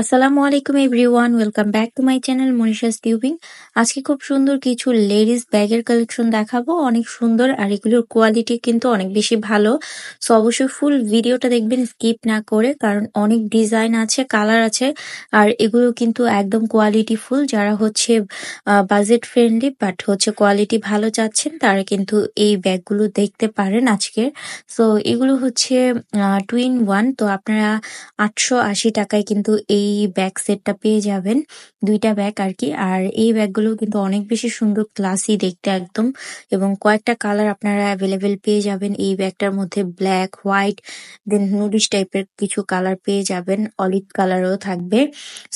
আসসালামু আলাইকুম everyone, welcome back to my channel Monisha's tubing. আজকে খুব সুন্দর কিছু লেডিস ব্যাগের কালেকশন দেখাবো, অনেক সুন্দর আর এগুলোর কোয়ালিটি কিন্তু অনেক বেশি ভালো। সো অবশ্যই ফুল ভিডিওটা দেখবেন স্কিপ না করে, কারণ অনেক ডিজাইন আছে, কালার আছে, আর এগুলো কিন্তু একদম কোয়ালিটি ফুল। যারা হচ্ছে বাজেট ফ্রেন্ডলি বাট হচ্ছে কোয়ালিটি ভালো চাচ্ছেন তারা কিন্তু এই ব্যাগগুলো দেখতে পারেন আজকে। সো এগুলো হচ্ছে 2 in 1, তো আপনারা ৮৮০ টাকায় কিন্তু এই ব্যাগ সেটটা পেয়ে যাবেন। ২ টা ব্যাগ আরকি। আর এই ব্যাগগুলো কিন্তু অনেক বেশি সুন্দর, ক্লাসি দেখতে একদম, এবং কয়েকটা কালার আপনারা এভেইলেবল পেয়ে যাবেন এই ব্যাগটার মধ্যে। ব্ল্যাক, হোয়াইট, দেন নুডিশ টাইপের কিছু কালার পেয়ে যাবেন, অলিভ কালারও থাকবে।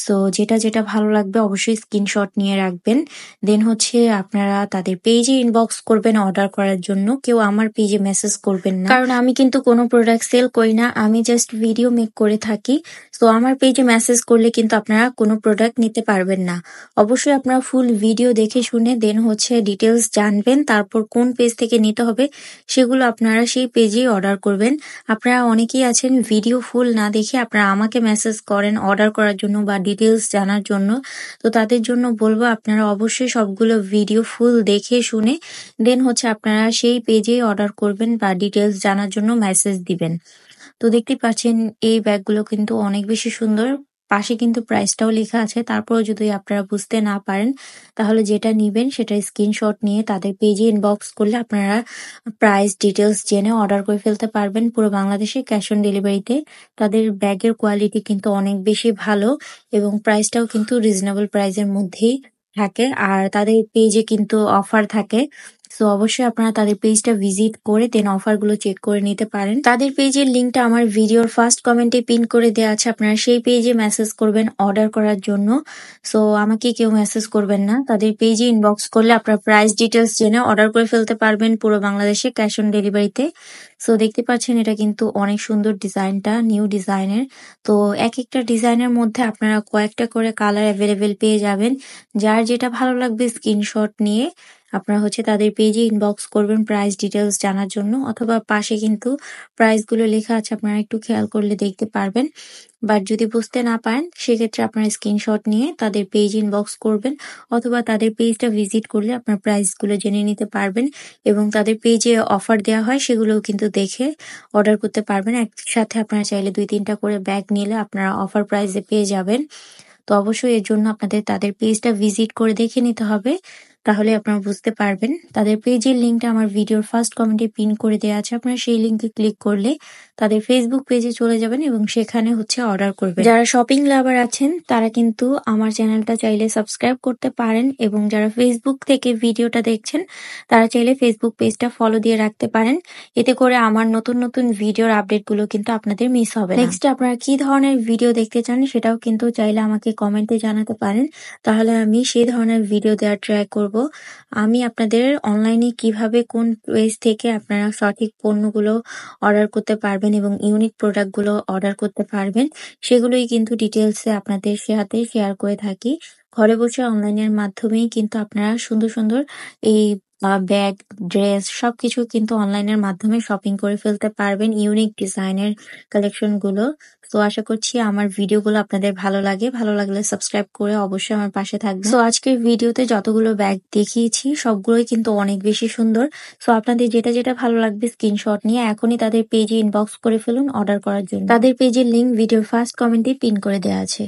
সো যেটা ভালো লাগবে অবশ্যই স্ক্রিনশট নিয়ে রাখবেন। দেন হচ্ছে আপনারা তাদের পেজে ইনবক্স করবেন অর্ডার করার জন্য। কেউ আমার পেজে মেসেজ করবেন না, কারণ আমি কিন্তু কোনো প্রোডাক্ট সেল করি না, আমি জাস্ট ভিডিও মেক করে থাকি। সো আমার পেজে মেসেজ করলে কিন্তু আপনারা কোনো প্রোডাক্ট নিতে পারবেন না। অবশ্যই আপনারা ফুল ভিডিও দেখে শুনে দেন হচ্ছে ডিটেলস জানবেন, তারপর কোন পেজ থেকে নিতে হবে সেগুলো আপনারা সেই পেজেই অর্ডার করবেন। আপনারা অনেকেই আছেন ভিডিও ফুল না দেখে আপনারা আমাকে মেসেজ করেন অর্ডার করার জন্য বা ডিটেলস জানার জন্য। তো তাদের জন্য বলবো আপনারা অবশ্যই সবগুলো ভিডিও ফুল দেখে শুনে দেন হচ্ছে আপনারা সেই পেজেই অর্ডার করবেন বা ডিটেলস জানার জন্য মেসেজ দিবেন। তো দেখতেই পাচ্ছেন এই ব্যাগগুলো কিন্তু অনেক বেশি সুন্দর। পাশে কিন্তু প্রাইসটাও লেখা আছে। তারপরেও যদি আপনারা বুঝতে না পারেন তাহলে যেটা নিবেন সেটা স্ক্রিনশট নিয়ে তাদের পেজে ইনবক্স করলে আপনারা প্রাইস ডিটেলস জেনে অর্ডার করে ফেলতে পারবেন পুরো বাংলাদেশে ক্যাশ অন ডেলিভারিতে। তাদের ব্যাগের কোয়ালিটি কিন্তু অনেক বেশি ভালো এবং প্রাইসটাও কিন্তু রিজনেবল প্রাইসের মধ্যেই থাকে। আর তাদের পেজে কিন্তু অফার থাকে। সো অবশ্যই আপনারা তাদের পেজটা ভিজিট করে দেন অফারগুলো চেক করে নিতে পারেন। তাদের পেজের লিঙ্কটা আমার ভিডিওর ফার্স্ট কমেন্টে পিন করে দেওয়া আছে, আপনারা সেই পেজে মেসেজ করবেন অর্ডার করার জন্য। সো আমাকে কেউ মেসেজ করবেন না, তাদের পেজে ইনবক্স করলে আপনারা প্রাইস ডিটেলস জেনে অর্ডার করে ফেলতে পারবেন পুরো বাংলাদেশে ক্যাশ অন ডেলিভারিতে। সো দেখতে পাচ্ছেন এটা কিন্তু অনেক সুন্দর, ডিজাইনটা নিউ ডিজাইনের। তো এক একটা ডিজাইনের মধ্যে আপনারা কয়েকটা করে কালার অ্যাভেলেবেল পেয়ে যাবেন। যার যেটা ভালো লাগবে স্ক্রিনশট নিয়ে আপনারা হচ্ছে তাদের পেজে ইনবক্স করবেন প্রাইস ডিটেলস জানার জন্য, অথবা পাশে কিন্তু প্রাইসগুলো লেখা আছে, আপনারা একটু খেয়াল করলে দেখতে পারবেন। বাট যদি বুঝতে না পারেন সেক্ষেত্রে আপনারা স্ক্রিনশট নিয়ে তাদের পেজ ইনবক্স করবেন, অথবা তাদের পেজটা ভিজিট করলে আপনার প্রাইসগুলো জেনে নিতে পারবেন এবং তাদের পেজে অফার দেওয়া হয় সেগুলোও কিন্তু দেখে অর্ডার করতে পারবেন। একসাথে আপনারা চাইলে ২-৩টা করে ব্যাগ নিলে আপনারা অফার প্রাইসে পেয়ে যাবেন। তো অবশ্যই এর জন্য আপনাদের তাদের পেজটা ভিজিট করে দেখে নিতে হবে, তাহলে আপনারা বুঝতে পারবেন। তাদের পেজের লিঙ্কটা আমার ভিডিওর ফার্স্ট কমেন্টে পিন করে দেওয়া আছে, আপনারা সেই লিঙ্কে ক্লিক করলে তাদের ফেসবুক পেজে চলে যাবেন এবং সেখানে হচ্ছে অর্ডার করবেন। যারা শপিং লাভার আছেন তারা কিন্তু আমার চ্যানেলটা চাইলে সাবস্ক্রাইব করতে পারেন, এবং যারা ফেসবুক থেকে ভিডিওটা দেখছেন তারা চাইলে ফেসবুক পেজটা ফলো দিয়ে রাখতে পারেন। এতে করে আমার নতুন নতুন ভিডিওর আপডেটগুলো কিন্তু আপনাদের মিস হবে না। নেক্সট আপনারা কি ধরনের ভিডিও দেখতে চান সেটাও কিন্তু চাইলে আমাকে কমেন্টে জানাতে পারেন, তাহলে আমি সেই ধরনের ভিডিও দেওয়ার ট্রাই করব। আমি আপনাদের অনলাইনে কিভাবে কোন পেজ থেকে আপনারা সঠিক পণ্যগুলো অর্ডার করতে পারবেন এবং ইউনিক প্রোডাক্টগুলো অর্ডার করতে পারবেন সেগুলোই কিন্তু ডিটেলসে আপনাদের সাথে শেয়ার করে থাকি। ঘরে বসে অনলাইনের মাধ্যমেই কিন্তু আপনারা সুন্দর সুন্দর এই ব্যাগ, ড্রেস সবকিছু কিন্তু অনলাইনের মাধ্যমে শপিং করে ফেলতে পারবেন, ইউনিক ডিজাইনের কালেকশনগুলো। তো আশা করছি আমার ভিডিওগুলো আপনাদের ভালো লাগে। ভালো লাগলে সাবস্ক্রাইব করে অবশ্যই আমার পাশে থাকবেন। সো আজকের ভিডিওতে যতগুলো ব্যাগ দেখিয়েছি সবগুলোই কিন্তু অনেক বেশি সুন্দর। সো আপনাদের যেটা ভালো লাগবে স্ক্রিনশট নিয়ে এখনই তাদের পেজে ইনবক্স করে ফেলুন অর্ডার করার জন্য। তাদের পেজের লিঙ্ক ভিডিওর ফার্স্ট কমেন্টে পিন করে দেওয়া আছে।